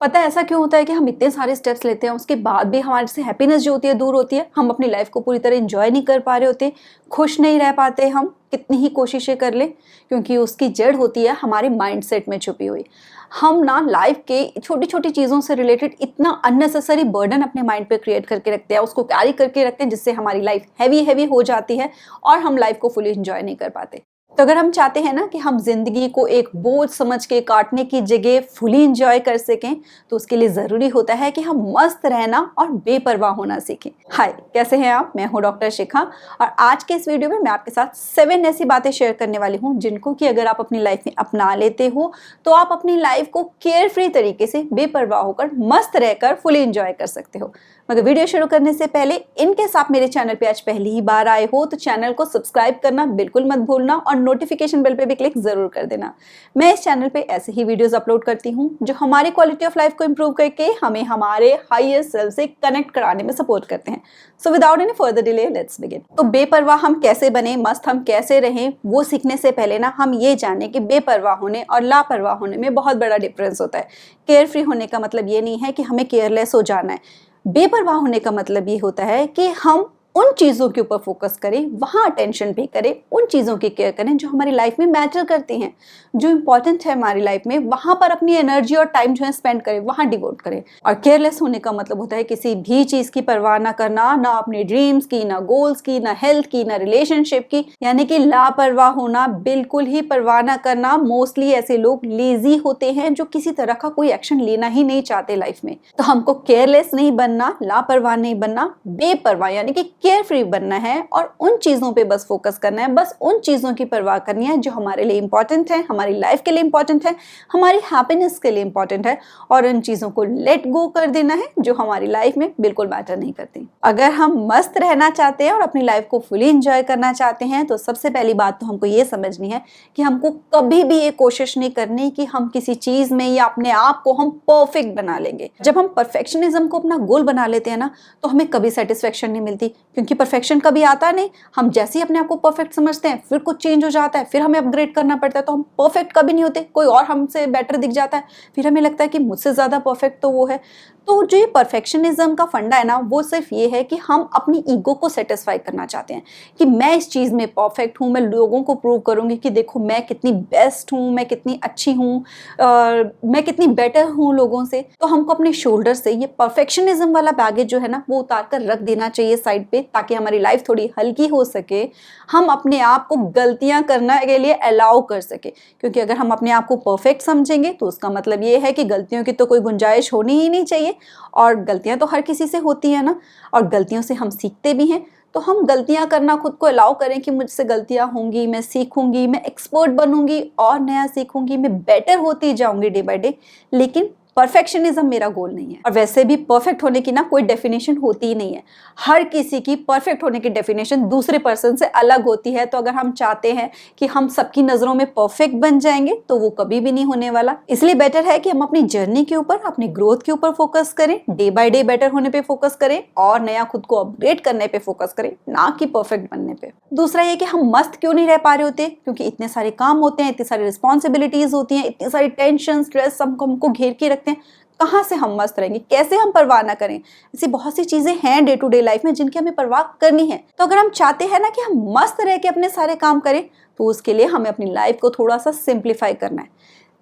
पता है ऐसा क्यों होता है कि हम इतने सारे स्टेप्स लेते हैं, उसके बाद भी हमारे से हैप्पीनेस जो होती है दूर होती है। हम अपनी लाइफ को पूरी तरह एंजॉय नहीं कर पा रहे होते, खुश नहीं रह पाते, हम कितनी ही कोशिशें कर लें, क्योंकि उसकी जड़ होती है हमारे माइंडसेट में छुपी हुई। हम ना लाइफ के छोटी छोटी चीज़ों से रिलेटेड इतना अननेसेसरी बर्डन अपने माइंड पे क्रिएट करके रखते हैं, उसको कैरी करके रखते हैं, जिससे हमारी लाइफ हैवी हैवी हो जाती है और हम लाइफ को फुली एंजॉय नहीं कर पाते। तो अगर हम चाहते हैं ना कि हम जिंदगी को एक बोझ समझ के काटने की जगह फुली एंजॉय कर सकें, तो उसके लिए जरूरी होता है कि हम मस्त रहना और बेपरवाह होना सीखें। हाय, कैसे हैं आप? मैं हूं डॉक्टर शिखा और आज के इस वीडियो में मैं आपके साथ 7 ऐसी बातें शेयर करने वाली हूं जिनको कि अगर आप अपनी लाइफ में अपना लेते हो तो आप अपनी लाइफ को केयर फ्री तरीके से बेपरवाह होकर मस्त रहकर फुली एंजॉय कर सकते हो। मगर वीडियो शुरू करने से पहले इनकेस आप मेरे चैनल पे आज पहली ही बार आए हो तो चैनल को सब्सक्राइब करना बिल्कुल मत भूलना और नोटिफिकेशन बेल पे भी क्लिक जरूर कर देना। मैं इस चैनल पे ऐसे ही वीडियोस अपलोड करती हूँ जो हमारी क्वालिटी ऑफ लाइफ को इंप्रूव करके हमें हमारे हायर सेल्फ से कनेक्ट कराने में सपोर्ट करते हैं। So without any further delay let's begin. तो बेपरवाह हम कैसे बने, मस्त हम कैसे रहें, वो सीखने से पहले ना हम ये जाने कि बेपरवाह होने और लापरवाह होने में बहुत बड़ा डिफरेंस होता है। केयर फ्री होने का मतलब ये नहीं है कि हमें केयरलेस हो जाना है। बेपरवाह होने का मतलब ये होता है कि हम उन चीज़ों के ऊपर फोकस करें, वहाँ अटेंशन पे करें, उन चीज़ों की केयर करें जो हमारी लाइफ में मैटर करती हैं, जो इम्पोर्टेंट है हमारी लाइफ में, वहाँ पर अपनी एनर्जी और टाइम जो है स्पेंड करें, वहाँ डिवोट करें। और केयरलेस होने का मतलब होता है किसी भी चीज़ की परवाह ना करना, ना अपने ड्रीम्स की, ना गोल्स की, ना हेल्थ की, ना रिलेशनशिप की, यानी कि लापरवाह होना, बिल्कुल ही परवाह ना करना। मोस्टली ऐसे लोग लेजी होते हैं जो किसी तरह का कोई एक्शन लेना ही नहीं चाहते लाइफ में। तो हमको केयरलेस नहीं बनना, लापरवाह नहीं बनना, बेपरवाह यानी कि केयर फ्री बनना है और उन चीजों पे बस फोकस करना है, बस उन चीजों की परवाह करनी है जो हमारे लिए इंपॉर्टेंट है, हमारी लाइफ के लिए इंपॉर्टेंट है, हमारी हैप्पीनेस के लिए इंपॉर्टेंट है, और उन चीजों को लेट गो कर देना है जो हमारी लाइफ में बिल्कुल मैटर नहीं करती। अगर हम मस्त रहना चाहते हैं और अपनी लाइफ को फुली एंजॉय करना चाहते हैं तो सबसे पहली बात तो हमको ये समझनी है कि हमको कभी भी ये कोशिश नहीं करनी कि हम किसी चीज में या अपने आप को हम परफेक्ट बना लेंगे। जब हम परफेक्शनिज्म को अपना गोल बना लेते हैं ना तो हमें कभी सेटिस्फेक्शन नहीं मिलती, क्योंकि परफेक्शन कभी आता नहीं। हम जैसे ही अपने आप को परफेक्ट समझते हैं फिर कुछ चेंज हो जाता है, फिर हमें अपग्रेड करना पड़ता है, तो हम परफेक्ट कभी नहीं होते। कोई और हमसे बेटर दिख जाता है, फिर हमें लगता है कि मुझसे ज्यादा परफेक्ट तो वो है। तो जो ये परफेक्शनिज्म का फंडा है ना, वो सिर्फ ये है कि हम अपनी ईगो को सेटिस्फाई करना चाहते हैं कि मैं इस चीज में परफेक्ट हूँ, मैं लोगों को प्रूव करूंगी कि देखो मैं कितनी बेस्ट हूँ, मैं कितनी अच्छी हूँ, मैं कितनी बेटर हूँ लोगों से। तो हमको अपने शोल्डर से ये परफेक्शनिज्म वाला बैगेज जो है ना वो उतार कर रख देना चाहिए साइड पे, ताकि हमारी लाइफ थोड़ी हल्की हो सके, हम अपने आप को गलतियां करने के लिए अलाउ कर सके। क्योंकि अगर हम अपने आप को परफेक्ट समझेंगे तो उसका मतलब ये है कि गलतियों की तो कोई गुंजाइश होनी ही नहीं चाहिए, और गलतियां तो हर किसी से होती है ना, और गलतियों से हम सीखते भी हैं। तो हम गलतियां करना खुद को अलाउ करें कि मुझसे गलतियां होंगी, मैं सीखूंगी, मैं एक्सपर्ट बनूंगी और नया सीखूंगी, मैं बेटर होती जाऊंगी डे बाय डे। लेकिन परफेक्शनिज्म मेरा गोल नहीं है। और वैसे भी परफेक्ट होने की ना कोई डेफिनेशन होती ही नहीं है। हर किसी की परफेक्ट होने की डेफिनेशन दूसरे पर्सन से अलग होती है। तो अगर हम चाहते हैं कि हम सबकी नजरों में परफेक्ट बन जाएंगे तो वो कभी भी नहीं होने वाला। इसलिए बेटर है कि हम अपनी जर्नी के ऊपर, अपनी ग्रोथ के ऊपर फोकस करें, डे बाय डे बेटर होने पे फोकस करें और नया खुद को अपग्रेड करने पे फोकस करें, ना कि परफेक्ट बनने पे। दूसरा ये कि हम मस्त क्यों नहीं रह पा रहे होते, क्योंकि इतने सारे काम होते हैं, इतनी सारी रिस्पॉन्सिबिलिटीज होती हैं, इतनी सारी टेंशन, स्ट्रेस हमको घेर के रखते हैं। कहाँ से हम मस्त रहेंगे, कैसे हम परवाह ना करें? ऐसी बहुत सी चीजें हैं डे टू डे लाइफ में जिनकी हमें परवाह करनी है। तो अगर हम चाहते हैं ना कि हम मस्त रह के अपने सारे काम करें तो उसके लिए हमें अपनी लाइफ को थोड़ा सा सिंप्लीफाई करना है।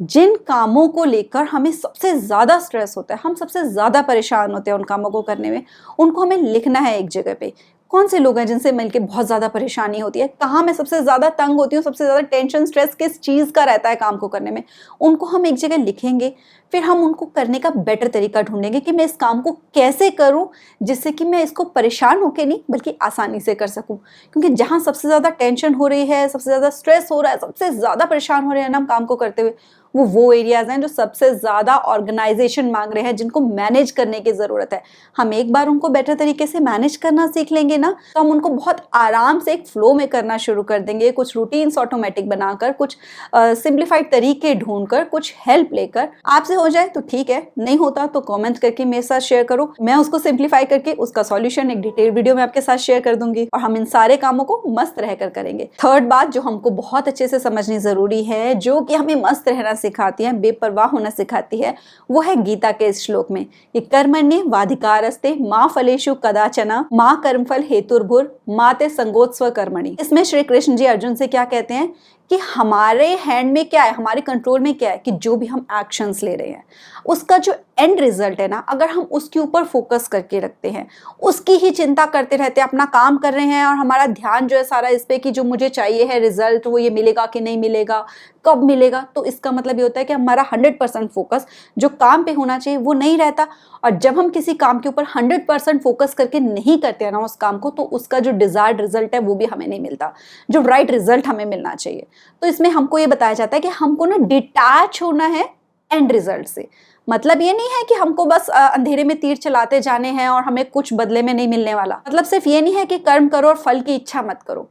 जिन कामों को लेकर हमें सबसे ज्यादा स्ट्रेस होता है, हम सबसे ज्यादा परेशान होते हैं उन कामों को करने में, उनको हमें लिखना है एक जगह पे। कौन से लोग हैं जिनसे मिलके बहुत ज्यादा परेशानी होती है, कहाँ मैं सबसे ज्यादा तंग होती हूँ, सबसे ज्यादा टेंशन स्ट्रेस किस चीज का रहता है काम को करने में, उनको हम एक जगह लिखेंगे। फिर हम उनको करने का बेटर तरीका ढूंढेंगे कि मैं इस काम को कैसे करूं जिससे कि मैं इसको परेशान होके नहीं बल्कि आसानी से कर सकूं। क्योंकि जहां सबसे ज्यादा टेंशन हो रही है, सबसे ज्यादा स्ट्रेस हो रहा है, सबसे ज्यादा परेशान हो रहे हैं ना हम काम को करते हुए, वो एरियाज हैं जो सबसे ज्यादा ऑर्गेनाइजेशन मांग रहे हैं, जिनको मैनेज करने की जरूरत है। हम एक बार उनको बेटर तरीके से मैनेज करना सीख लेंगे ना तो हम उनको बहुत आराम से एक फ्लो में करना शुरू कर देंगे। कुछ रूटीन्स ऑटोमेटिक बनाकर, कुछ सिंप्लीफाइड तरीके ढूंढकर, कुछ हेल्प लेकर। आपसे हो जाए तो ठीक है, नहीं होता तो कमेंट करके मेरे साथ शेयर करो, मैं उसको सिंप्लीफाई करके उसका सॉल्यूशन एक डिटेल वीडियो में आपके साथ शेयर कर दूंगी और हम इन सारे कामों को मस्त रहकर करेंगे। थर्ड बात जो हमको बहुत अच्छे से समझनी जरूरी है, जो कि हमें मस्त रहना सिखाती है, बेपरवाह होना सिखाती है, वो है गीता के इस श्लोक में, ये कर्मण्ये वाधिकारस्ते मा फलेषु कदाचन मा कर्मफल हेतुर्भुर मा ते संगोत्स्व कर्मणि। इसमें श्री कृष्ण जी अर्जुन से क्या कहते हैं कि हमारे हैंड में क्या है, हमारे कंट्रोल में क्या है कि जो भी हम एक्शंस ले रहे हैं उसका जो एंड रिजल्ट है ना, अगर हम उसके ऊपर फोकस करके रखते हैं, उसकी ही चिंता करते रहते हैं, अपना काम कर रहे हैं और हमारा ध्यान जो है सारा इस पे कि जो मुझे चाहिए है रिजल्ट वो ये मिलेगा कि नहीं मिलेगा, कब मिलेगा, तो इसका मतलब ये होता है कि हमारा 100% फोकस जो काम पे होना चाहिए वो नहीं रहता। और जब हम किसी काम के ऊपर 100% फोकस करके नहीं करते हैं ना उस काम को, तो उसका जो डिजायर्ड रिजल्ट है वो भी हमें नहीं मिलता, जो राइट रिजल्ट हमें मिलना चाहिए। तो इसमें हमको ये बताया जाता है कि हमको ना डिटैच होना है एंड रिजल्ट से। मतलब ये नहीं है कि हमको बस अंधेरे में तीर चलाते जाने हैं और हमें कुछ बदले में नहीं मिलने वाला। मतलब सिर्फ ये नहीं है कि कर्म करो और फल की इच्छा मत करो,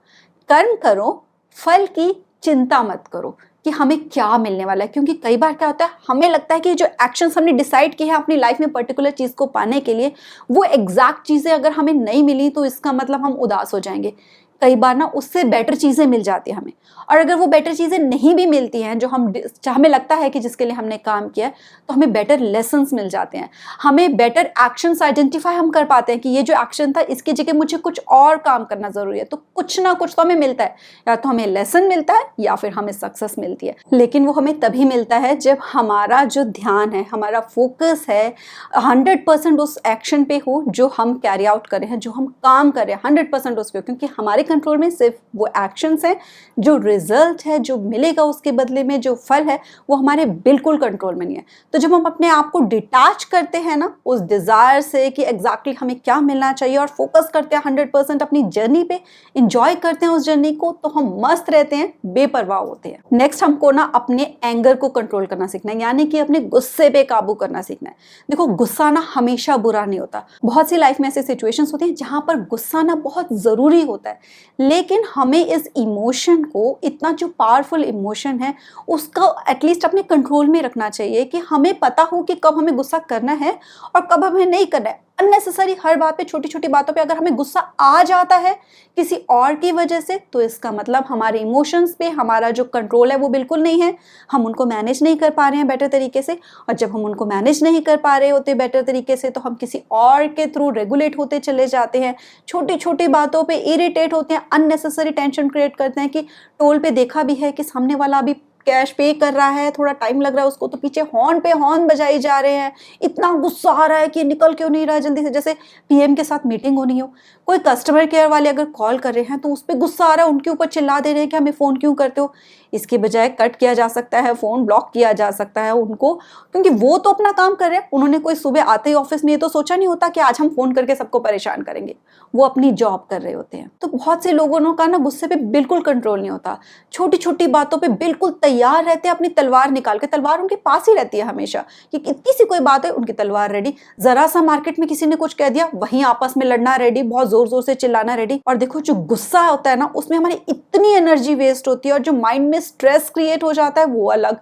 कर्म करो, फल की चिंता मत करो कि हमें क्या मिलने वाला है। क्योंकि कई बार क्या होता है, हमें लगता है कि जो एक्शंस हमने डिसाइड किए हैं अपनी लाइफ में पर्टिकुलर चीज को पाने के लिए, वो एग्जैक्ट चीजें अगर हमें नहीं मिली तो इसका मतलब हम उदास हो जाएंगे। कई बार ना उससे बेटर चीजें मिल जाती है हमें, और अगर वो बेटर चीजें नहीं भी मिलती हैं जो हमें लगता है कि जिसके लिए हमने काम किया, तो हमें बेटर लेसन्स मिल जाते हैं, हमें बेटर एक्शंस आइडेंटिफाई हम कर पाते हैं कि ये जो एक्शन था इसकी जगह मुझे कुछ और काम करना जरूरी है। तो कुछ ना कुछ तो हमें मिलता है, या तो हमें लेसन मिलता है या फिर हमें सक्सेस मिलती है। लेकिन वो हमें तभी मिलता है जब हमारा जो ध्यान है, हमारा फोकस है 100% उस एक्शन पे हो जो हम कैरी आउट कर रहे हैं, जो हम काम कर रहे हैं 100% उस पे। क्योंकि हमारे कंट्रोल में सिर्फ वो एक्शंस हैं, जो रिजल्ट है जो मिलेगा उसके बदले में जो फल है वो हमारे बिल्कुल कंट्रोल में नहीं है। तो जब हम अपने आप को डिटैच करते हैं ना उस डिजायर से कि एग्जैक्टली हमें क्या मिलना चाहिए, और फोकस करते हैं 100% अपनी जर्नी पे, इंजॉय करते हैं उस जर्नी को, तो हम मस्त रहते हैं, बेपरवाह होते हैं। नेक्स्ट हमको ना अपने एंगर को कंट्रोल करना सीखना है, यानी कि अपने गुस्से पे काबू करना सीखना है। देखो गुस्सा ना हमेशा बुरा नहीं होता, बहुत सी लाइफ में ऐसे सिचुएशंस होती हैं जहां पर गुस्सा ना बहुत जरूरी होता है, लेकिन हमें इस इमोशन को, इतना जो पावरफुल इमोशन है उसका एटलीस्ट अपने कंट्रोल में रखना चाहिए कि हमें पता हो कि कब हमें गुस्सा करना है और कब हमें नहीं करना है। अननेसेसरी हर बात पे, छोटी छोटी बातों पे अगर हमें गुस्सा आ जाता है किसी और की वजह से, तो इसका मतलब हमारे इमोशंस पे हमारा जो कंट्रोल है वो बिल्कुल नहीं है, हम उनको मैनेज नहीं कर पा रहे हैं बेटर तरीके से। और जब हम उनको मैनेज नहीं कर पा रहे होते बेटर तरीके से, तो हम किसी और के थ्रू रेगुलेट होते चले जाते हैं, छोटी छोटी बातों पे इरिटेट होते हैं, अननेसेसरी टेंशन क्रिएट करते हैं कि टोल पे देखा भी है कि सामने वाला अभी कैश पे कर रहा है, थोड़ा टाइम लग रहा है उसको, तो पीछे हॉर्न पे हॉर्न बजाई जा रहे हैं, इतना गुस्सा आ रहा है कि निकल क्यों नहीं रहा है जल्दी से। जैसे पीएम के साथ मीटिंग होनी हो, कोई कस्टमर केयर वाले अगर कॉल कर रहे हैं तो उस पर गुस्सा आ रहा है, उनके ऊपर चिल्ला दे रहे हैं कि हमें फ़ोन क्यों करते हो। इसके बजाय कट किया जा सकता है, फ़ोन ब्लॉक किया जा सकता है उनको, क्योंकि वो तो अपना काम कर रहे हैं। उन्होंने कोई सुबह आते ही ऑफिस में ये तो सोचा नहीं होता कि आज हम फ़ोन करके सबको परेशान करेंगे, वो अपनी जॉब कर रहे होते हैं। तो बहुत से लोगों का ना गुस्से पे बिल्कुल कंट्रोल नहीं होता, छोटी छोटी बातों पे बिल्कुल तैयार रहते हैं अपनी तलवार निकाल के, तलवार उनके पास ही रहती है हमेशा कि इतनी सी कोई बात है उनकी तलवार रेडी, जरा सा मार्केट में किसी ने कुछ कह दिया वहीं आपस में लड़ना रेडी, बहुत जोर जोर से चिल्लाना रेडी। और देखो जो गुस्सा होता है ना उसमें हमारी इतनी एनर्जी वेस्ट होती है, और जो माइंड में स्ट्रेस क्रिएट हो जाता है वो अलग।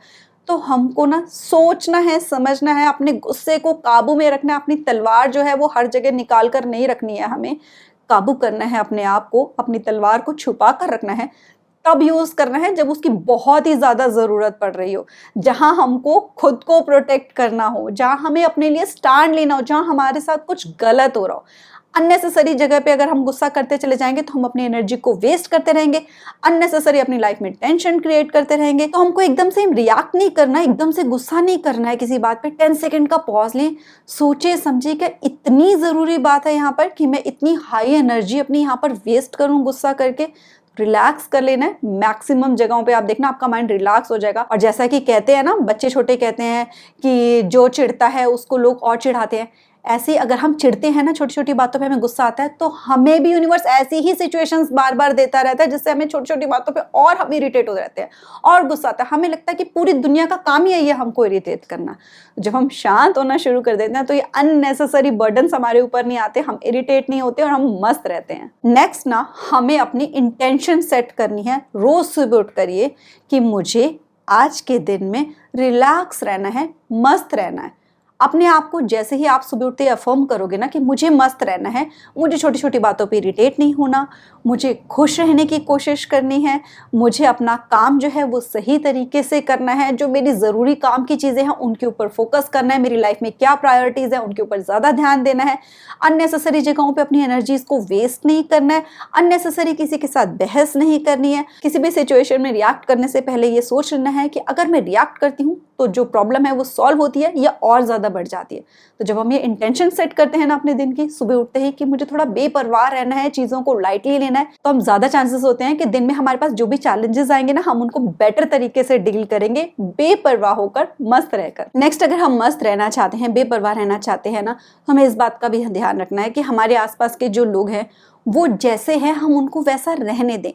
तो हमको ना सोचना है, समझना है, अपने गुस्से को काबू में रखना है, अपनी तलवार जो है वो हर जगह निकाल कर नहीं रखनी है, हमें काबू करना है अपने आप को, अपनी तलवार को छुपा कर रखना है। तब यूज करना है जब उसकी बहुत ही ज्यादा जरूरत पड़ रही हो, जहां हमको खुद को प्रोटेक्ट करना हो, जहां हमें अपने लिए स्टैंड लेना हो, जहां हमारे साथ कुछ गलत हो रहा हो। अननेसेसरी जगह पे अगर हम गुस्सा करते चले जाएंगे तो हम अपनी एनर्जी को वेस्ट करते रहेंगे, अननेसेसरी अपनी लाइफ में टेंशन क्रिएट करते रहेंगे। तो हमको एकदम से रिएक्ट नहीं करना है, एकदम से गुस्सा नहीं करना है किसी बात पे। 10 सेकंड का पॉज लें, सोचे समझे कि इतनी जरूरी बात है यहाँ पर कि मैं इतनी हाई एनर्जी अपनी यहाँ पर वेस्ट करूँ गुस्सा करके। रिलैक्स कर लेना है, मैक्सिमम जगहों पे आप देखना आपका माइंड रिलैक्स हो जाएगा। और जैसा कि कहते हैं ना, बच्चे छोटे कहते हैं कि जो चिढ़ता है उसको लोग और चिढ़ाते हैं, ऐसे ही अगर हम चिढ़ते हैं ना, छोटी छोटी बातों पे हमें गुस्सा आता है, तो हमें भी यूनिवर्स ऐसी ही सिचुएशंस बार बार देता रहता है जिससे हमें छोटी छोटी बातों पे और हम इरिटेट हो रहते हैं और गुस्सा आता है। हमें लगता है कि पूरी दुनिया का काम ही है ये हमको इरिटेट करना। जब हम शांत होना शुरू कर देते हैं तो ये अननेसेसरी बर्डन्स हमारे ऊपर नहीं आते, हम इरिटेट नहीं होते और हम मस्त रहते हैं। नेक्स्ट ना, हमें अपनी इंटेंशन सेट करनी है। रोज सुबह उठ करिए कि मुझे आज के दिन में रिलैक्स रहना है, मस्त रहना है। अपने आप को जैसे ही आप सुबह उठते अफर्म करोगे ना कि मुझे मस्त रहना है, मुझे छोटी छोटी बातों पे इरिटेट नहीं होना, मुझे खुश रहने की कोशिश करनी है, मुझे अपना काम जो है वो सही तरीके से करना है, जो मेरी ज़रूरी काम की चीज़ें हैं उनके ऊपर फोकस करना है, मेरी लाइफ में क्या प्रायोरिटीज़ है उनके ऊपर ज़्यादा ध्यान देना है, अननेसेसरी जगहों पे अपनी एनर्जीज़ को वेस्ट नहीं करना है, अननेसेसरी किसी के साथ बहस नहीं करनी है। किसी भी सिचुएशन में रिएक्ट करने से पहले ये सोच लेना है कि अगर मैं रिएक्ट करती हूँ तो जो प्रॉब्लम है वो सॉल्व होती है या और ज़्यादा बढ़ जाती है। तो जब हम ये इंटेंशन सेट करते हैं ना अपने दिन की, सुबह उठते ही कि मुझे थोड़ा बेपरवाह रहना है, चीज़ों को लाइटली लेना है, तो हम ज़्यादा चांसेस होते हैं कि दिन में हमारे पास जो भी चैलेंजेस आएंगे ना, हम उनको बेटर तरीके से डील करेंगे, बेपरवाह होकर, मस्त रहकर। नेक्स्ट, अगर हम मस्त रहना चाहते हैं, बेपरवाह रहना चाहते हैं ना, तो हमें इस बात का भी ध्यान रखना है कि हमारे आसपास के जो लोग हैं वो जैसे हैं हम उनको वैसा रहने दें।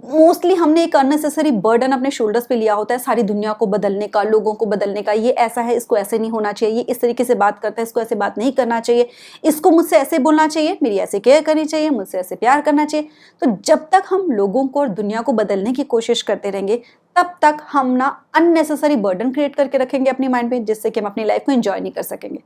मोस्टली हमने एक अननेसेसरी बर्डन अपने शोल्डर्स पे लिया होता है सारी दुनिया को बदलने का, लोगों को बदलने का। ये ऐसा है, इसको ऐसे नहीं होना चाहिए, ये इस तरीके से बात करता है, इसको ऐसे बात नहीं करना चाहिए, इसको मुझसे ऐसे बोलना चाहिए, मेरी ऐसे केयर करनी चाहिए, मुझसे ऐसे प्यार करना चाहिए। तो जब तक हम लोगों को और दुनिया को बदलने की कोशिश करते रहेंगे तब तक हम ना अननेसेसरी बर्डन क्रिएट करके रखेंगे अपनी माइंड पे, जिससे कि हम अपनी लाइफ को एंजॉय नहीं कर सकेंगे।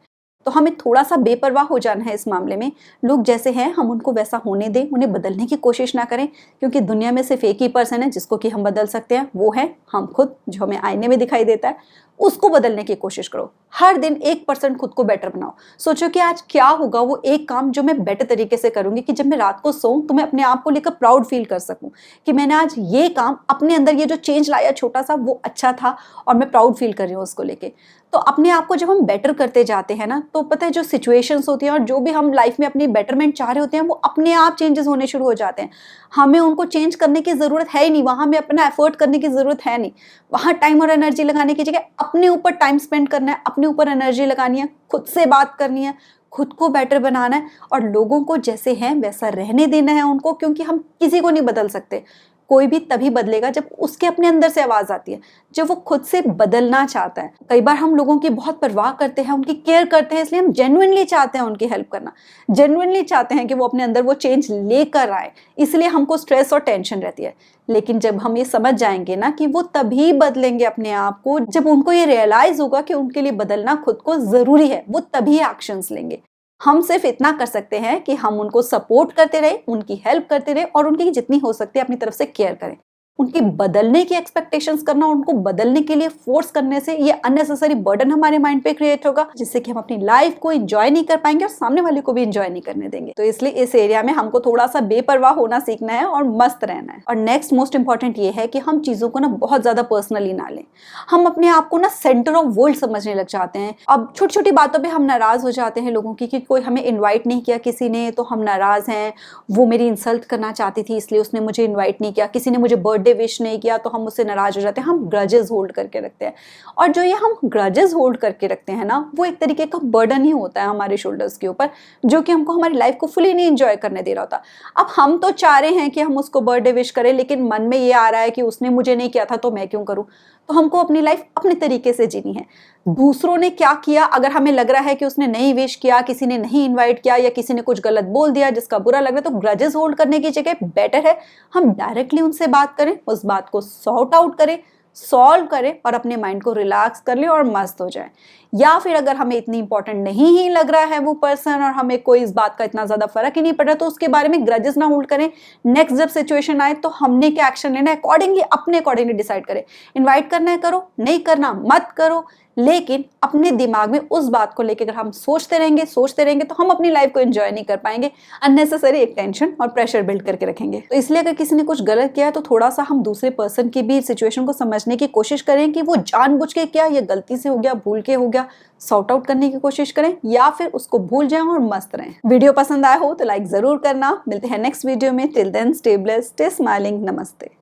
तो हमें थोड़ा सा बेपरवाह हो जाना है इस मामले में। लोग जैसे हैं हम उनको वैसा होने दें, उन्हें बदलने की कोशिश ना करें, क्योंकि दुनिया में सिर्फ एक ही पर्सन है जिसको कि हम बदल सकते हैं, वो है हम खुद। जो हमें आईने में दिखाई देता है उसको बदलने की कोशिश करो। हर दिन 1% खुद को बेटर बनाओ। सोचो कि आज क्या होगा वो एक काम जो मैं बेटर तरीके से करूंगी कि जब मैं रात को सोऊं तो मैं अपने आप को लेकर प्राउड फील कर सकूं कि मैंने आज ये काम अपने अंदर, ये जो चेंज लाया छोटा सा, वो अच्छा था और मैं प्राउड फील कर रही हूँ उसको लेके। तो अपने आप को जब हम बेटर करते जाते हैं ना, तो पता है जो सिचुएशंस होती हैं और जो भी हम लाइफ में अपनी बेटरमेंट चाह रहे होते हैं वो अपने आप चेंजेस होने शुरू हो जाते हैं। हमें उनको चेंज करने की ज़रूरत है ही नहीं, वहाँ हमें अपना एफर्ट करने की ज़रूरत है नहीं। वहाँ टाइम और एनर्जी लगाने की जगह अपने ऊपर टाइम स्पेंड करना है, अपने ऊपर एनर्जी लगानी है, खुद से बात करनी है, खुद को बेटर बनाना है और लोगों को जैसे हैं वैसा रहने देना है उनको, क्योंकि हम किसी को नहीं बदल सकते। कोई भी तभी बदलेगा जब उसके अपने अंदर से आवाज़ आती है, जब वो खुद से बदलना चाहता है। कई बार हम लोगों की बहुत परवाह करते हैं, उनकी केयर करते हैं, इसलिए हम जेन्युइनली चाहते हैं उनकी हेल्प करना, जेन्युइनली चाहते हैं कि वो अपने अंदर वो चेंज लेकर आए, इसलिए हमको स्ट्रेस और टेंशन रहती है। लेकिन जब हम ये समझ जाएंगे ना कि वो तभी बदलेंगे अपने आप को जब उनको ये रियलाइज होगा कि उनके लिए बदलना खुद को ज़रूरी है, वो तभी एक्शंस लेंगे। हम सिर्फ इतना कर सकते हैं कि हम उनको सपोर्ट करते रहे, उनकी हेल्प करते रहे और उनकी जितनी हो सकती है अपनी तरफ से केयर करें। उनकी बदलने की एक्सपेक्टेशंस करना, उनको बदलने के लिए फोर्स करने से ये अननेसेसरी बर्डन हमारे माइंड पे क्रिएट होगा, जिससे कि हम अपनी लाइफ को एंजॉय नहीं कर पाएंगे और सामने वाले को भी एंजॉय नहीं करने देंगे। तो इसलिए इस एरिया में हमको थोड़ा सा बेपरवाह होना सीखना है और मस्त रहना है। और नेक्स्ट मोस्ट इंपॉर्टेंट ये है कि हम चीजों को ना बहुत ज्यादा पर्सनली ना लें। हम अपने आप को ना सेंटर ऑफ वर्ल्ड समझने लग जाते हैं। अब छोटी छोटी बातों पर हम नाराज हो जाते हैं लोगों की कि कोई हमें इन्वाइट नहीं किया किसी ने तो हम नाराज हैं, वो मेरी इंसल्ट करना चाहती थी इसलिए उसने मुझे इन्वाइट नहीं किया, किसी ने मुझे बर्थडे विश नहीं किया तो हम उससे नाराज हो जाते हैं। हम ग्रजेस होल्ड करके रखते हैं और जो ये हम ग्रजेस होल्ड करके रखते हैं ना, वो एक तरीके का बर्डन ही होता है हमारे शोल्डर्स के ऊपर, जो कि हमको हमारी लाइफ को फुली नहीं एंजॉय करने दे रहा होता। अब हम तो चाह रहे हैं कि हम उसको बर्थडे विश करें, लेकिन मन में ये आ रहा है कि उसने मुझे नहीं किया था तो मैं क्यों करूं। तो हमको अपनी लाइफ अपने तरीके से जीनी है। दूसरों ने क्या किया, अगर हमें लग रहा है कि उसने नहीं विश किया, किसी ने नहीं इनवाइट किया या किसी ने कुछ गलत बोल दिया जिसका बुरा लग रहा है, तो ग्रजेस होल्ड करने की जगह बेटर है हम डायरेक्टली उनसे बात करें, उस बात को सॉर्ट आउट करें, सॉल्व करें और अपने माइंड को रिलैक्स कर लें और मस्त हो जाए। या फिर अगर हमें इतनी इंपॉर्टेंट नहीं ही लग रहा है वो पर्सन और हमें कोई इस बात का इतना ज्यादा फर्क ही नहीं पड़ रहा, तो उसके बारे में ग्रजेस ना होल्ड करें। नेक्स्ट जब सिचुएशन आए तो हमने क्या एक्शन लेना है अकॉर्डिंगली अपने अकॉर्डिंगली डिसाइड करें। इन्वाइट करना है करो, नहीं करना मत करो, लेकिन अपने दिमाग में उस बात को लेकर अगर हम सोचते रहेंगे तो हम अपनी लाइफ को एंजॉय नहीं कर पाएंगे, अननेसेसरी एक टेंशन और प्रेशर बिल्ड करके रखेंगे। तो इसलिए अगर किसी ने कुछ गलत किया है तो थोड़ा सा हम दूसरे पर्सन की भी सिचुएशन को समझने की कोशिश करें कि वो जानबूझ के किया या गलती से हो गया, भूल के हो गया, सॉर्ट आउट करने की कोशिश करें या फिर उसको भूल जाएं और मस्त रहें। वीडियो पसंद आया हो तो लाइक जरूर करना। मिलते हैं नेक्स्ट वीडियो में। Till then stay blessed, stay smiling. नमस्ते।